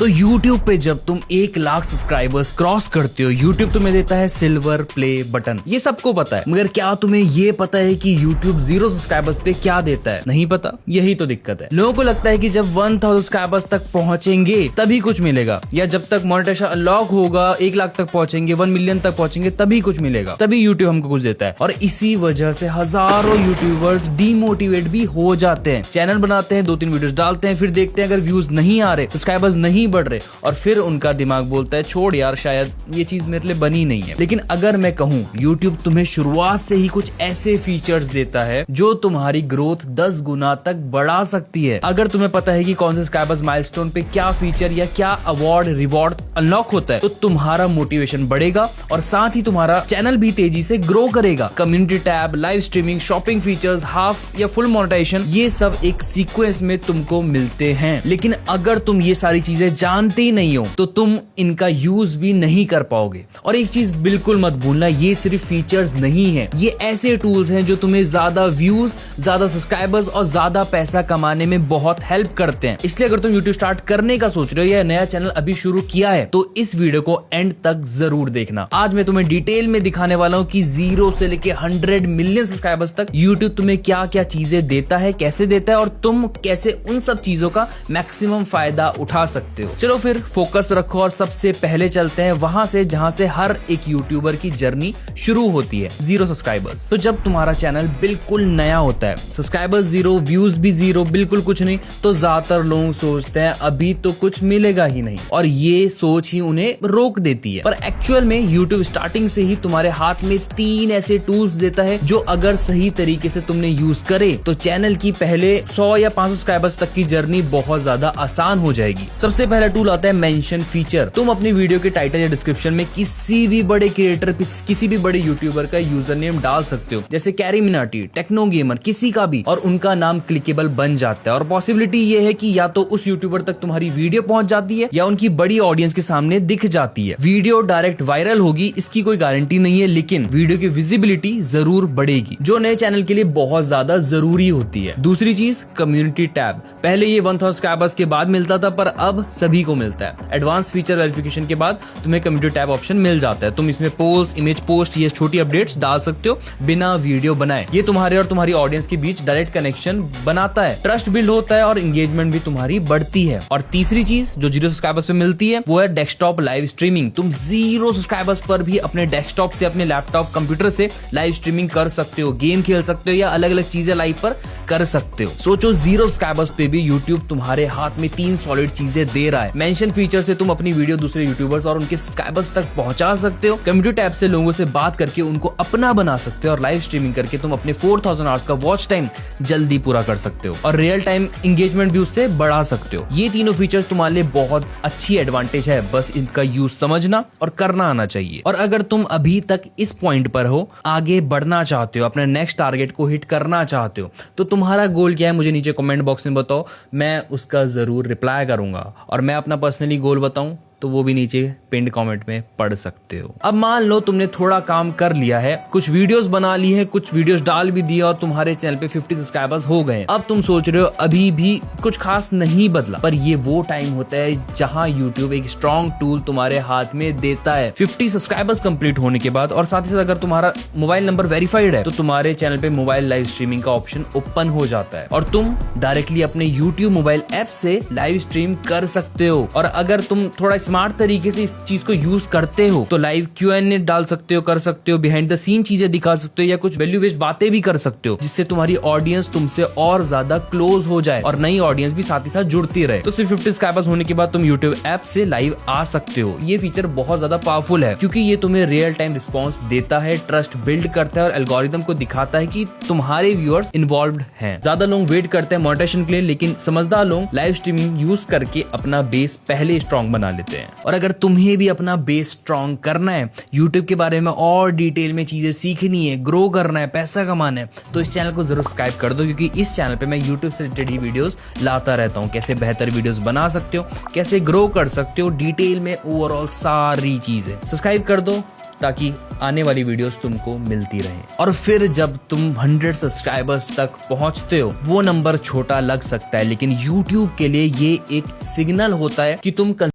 तो YouTube पे जब तुम 1 लाख सब्सक्राइबर्स क्रॉस करते हो, YouTube तुम्हें देता है सिल्वर प्ले बटन। ये सबको पता है, मगर क्या तुम्हें ये पता है कि YouTube 0 सब्सक्राइबर्स पे क्या देता है? नहीं पता। यही तो दिक्कत है। लोगों को लगता है कि जब 1000 सब्सक्राइबर्स तक पहुंचेंगे तभी कुछ मिलेगा, या जब तक मोनेटाइजेशन अनलॉक होगा 1 लाख तक पहुंचेंगे, 1 मिलियन तक पहुंचेंगे तभी कुछ मिलेगा, तभी YouTube हमको कुछ देता है। और इसी वजह से हजारों यूट्यूबर्स डीमोटिवेट भी हो जाते हैं। चैनल बनाते हैं, 2-3 वीडियोस डालते हैं, फिर देखते हैं अगर व्यूज नहीं आ रहे, सब्सक्राइबर्स नहीं बढ़ रहे, और फिर उनका दिमाग बोलता है छोड़ यार, शायद ये चीज मेरे लिए बनी नहीं है। लेकिन अगर मैं कहूँ YouTube तुम्हें शुरुआत से ही कुछ ऐसे फीचर्स देता है जो तुम्हारी ग्रोथ 10 गुना तक बढ़ा सकती है। अगर तुम्हें पता है कि कौन से सब्सक्राइबर्स माइलस्टोन पे क्या फीचर या क्या अवार्ड रिवॉर्ड अनलॉक होता है, तो तुम्हारा मोटिवेशन बढ़ेगा और साथ ही तुम्हारा चैनल भी तेजी से ग्रो करेगा। Community tab, live streaming, shopping features, half या फुल मोनेटाइजेशन, ये सब एक सीक्वेंस में तुमको मिलते हैं। लेकिन अगर तुम ये सारी चीजें जानते ही नहीं हो तो तुम इनका यूज भी नहीं कर पाओगे। और एक चीज बिल्कुल मत भूलना, ये सिर्फ फीचर्स नहीं है, ये ऐसे टूल्स हैं जो तुम्हें ज्यादा व्यूज, ज्यादा सब्सक्राइबर्स और ज्यादा पैसा कमाने में बहुत हेल्प करते हैं। इसलिए अगर तुम YouTube स्टार्ट करने का सोच रहे हो या नया चैनल अभी शुरू किया है तो इस वीडियो को एंड तक जरूर देखना। आज मैं तुम्हें डिटेल में दिखाने वाला हूँ कि 0 से लेके 100 मिलियन सब्सक्राइबर्स तक YouTube तुम्हें क्या क्या चीजें देता है, कैसे देता है, और तुम कैसे उन सब चीजों का मैक्सिमम फायदा उठा सकते हो। चलो फिर फोकस रखो और सबसे पहले चलते हैं वहां से जहां से हर एक यूट्यूबर की जर्नी शुरू होती है, 0 सब्सक्राइबर्स। तो जब तुम्हारा चैनल बिल्कुल नया होता है, सब्सक्राइबर्स 0, व्यूज भी 0, बिल्कुल कुछ नहीं, तो ज्यादातर लोग सोचते हैं अभी तो कुछ मिलेगा ही नहीं, और ये सोच ही उन्हें रोक देती है। पर एक्चुअल में यूट्यूब स्टार्टिंग से ही तुम्हारे हाथ में 3 ऐसे टूल्स देता है जो अगर सही तरीके से तुमने यूज करे तो चैनल की पहले 100 या 500 सब्सक्राइबर्स तक की जर्नी बहुत ज्यादा आसान हो जाएगी। सबसे पहला टूल आता है मेंशन फीचर। तुम अपनी वीडियो के टाइटल या डिस्क्रिप्शन में किसी भी बड़े क्रिएटर, किसी भी बड़े यूट्यूबर का यूजर नेम डाल सकते हो, जैसे कैरी मिनाटी, टेक्नो गेमर, किसी का भी, और उनका नाम क्लिकेबल बन जाता है। और पॉसिबिलिटी ये है कि या तो उस यूट्यूबर तक तुम्हारी वीडियो पहुंच जाती है या उनकी बड़ी ऑडियंस के सामने दिख जाती है। वीडियो डायरेक्ट वायरल होगी इसकी कोई गारंटी नहीं है, लेकिन वीडियो की विजिबिलिटी जरूर बढ़ेगी, जो नए चैनल के लिए बहुत ज्यादा जरूरी होती है। दूसरी चीज, कम्युनिटी टैब। पहले ये 1000 सब्सक्राइबर्स के बाद मिलता था, पर अब सभी को मिलता है। एडवांस फीचर वेरिफिकेशन के बाद तुम्हें कम्युनिटी टैब ऑप्शन मिल जाता है। तुम इसमें पोस्ट, इमेज पोस्ट, ये छोटी अपडेट्स डाल सकते हो बिना वीडियो बनाए। ये तुम्हारे और तुम्हारी ऑडियंस के बीच डायरेक्ट कनेक्शन बनाता है, ट्रस्ट बिल्ड होता है और एंगेजमेंट भी तुम्हारी बढ़ती है। और तीसरी चीज जो 0 सब्सक्राइबर्स पे मिलती है वो है डेस्कटॉप लाइव स्ट्रीमिंग। तुम 0 सब्सक्राइबर्स पर भी अपने डेस्कटॉप से, अपने लैपटॉप, कंप्यूटर से लाइव स्ट्रीमिंग कर सकते हो, गेम खेल सकते हो या अलग अलग चीजें लाइव पर कर सकते हो। सोचो 0 सब्सक्राइबर्स पे भी YouTube तुम्हारे हाथ में 3 सॉलिड चीजें दे रहा है। मेंशन फीचर से तुम अपनी वीडियो दूसरे यूट्यूबर्स और उनके सब्सक्राइबर्स तक पहुंचा सकते हो। कम्युनिटी टैब से लोगों से बात करके उनको अपना बना सकते हो, और लाइव स्ट्रीमिंग करके तुम अपने 4000 आवर्स का वॉच टाइम जल्दी पूरा कर सकते हो और रियल टाइम एंगेजमेंट भी उससे बढ़ा सकते हो। ये तीनों फीचर्स तुम्हारे लिए बहुत अच्छी एडवांटेज है, बस इनका यूज समझना और करना आना चाहिए। और अगर तुम अभी तक इस पॉइंट पर हो, आगे बढ़ना चाहते हो, अपने नेक्स्ट टारगेट को हिट करना चाहते हो, तो तुम्हारा गोल क्या है मुझे नीचे कमेंट बॉक्स में बताओ, मैं उसका जरूर रिप्लाई करूंगा। और मैं अपना पर्सनली गोल बताऊं तो वो भी नीचे पिंड कमेंट में पढ़ सकते हो। अब मान लो तुमने थोड़ा काम कर लिया है, कुछ वीडियोस बना ली है, कुछ वीडियोस डाल भी दिया और तुम्हारे चैनल पे 50 सब्सक्राइबर्स हो गए। अब तुम सोच रहे हो अभी भी कुछ खास नहीं बदला, पर ये वो टाइम होता है जहां YouTube एक स्ट्रॉन्ग टूल तुम्हारे हाथ में देता है। 50 सब्सक्राइबर्स कंप्लीट होने के बाद, और साथ ही साथ अगर तुम्हारा मोबाइल नंबर वेरीफाइड है, तो तुम्हारे चैनल पे मोबाइल लाइव स्ट्रीमिंग का ऑप्शन ओपन हो जाता है और तुम डायरेक्टली अपने YouTube मोबाइल ऐप से लाइव स्ट्रीम कर सकते हो। और अगर तुम थोड़ा स्मार्ट तरीके से इस चीज को यूज करते हो तो लाइव Q&A डाल सकते हो, कर सकते हो, बिहाइंड द सीन चीजें दिखा सकते हो, या कुछ वैल्यू बेस्ड बातें भी कर सकते हो, जिससे तुम्हारी ऑडियंस तुमसे और ज्यादा क्लोज हो जाए और नई ऑडियंस भी साथ ही साथ जुड़ती रहे। तो सिर्फ 50 सब्सक्राइबर्स होने के बाद तुम YouTube ऐप से लाइव आ सकते हो। ये फीचर बहुत ज्यादा पावरफुल है क्योंकि ये तुम्हें रियल टाइम रिस्पॉन्स देता है, ट्रस्ट बिल्ड करता है और एल्गोरिथम को दिखाता है कि तुम्हारे व्यूअर्स इन्वॉल्व्ड हैं। ज्यादा लोग वेट करते हैं मोनेटाइजेशन के लिए, लेकिन समझदार लोग लाइव स्ट्रीमिंग यूज करके अपना बेस पहले स्ट्रॉन्ग बना लेते हैं। और अगर तुम्हें भी अपना बेस स्ट्रॉन्ग करना है, YouTube के बारे में और डिटेल में चीजें सीखनी है, ग्रो करना है, पैसा कमाना है, तो इस चैनल को जरूर सब्सक्राइब कर दो, क्योंकि इस चैनल पे मैं YouTube से रिलेटेड ही वीडियोस लाता रहता हूँ। कैसे बेहतर वीडियोस बना सकते हो, कैसे ग्रो कर सकते हो, डिटेल में ओवरऑल सारी चीजें। सब्सक्राइब कर दो ताकि आने वाली वीडियोस तुमको मिलती रहे। और फिर जब तुम 100 सब्सक्राइबर्स तक पहुंचते हो, वो नंबर छोटा लग सकता है, लेकिन YouTube के लिए ये एक सिग्नल होता है कि तुम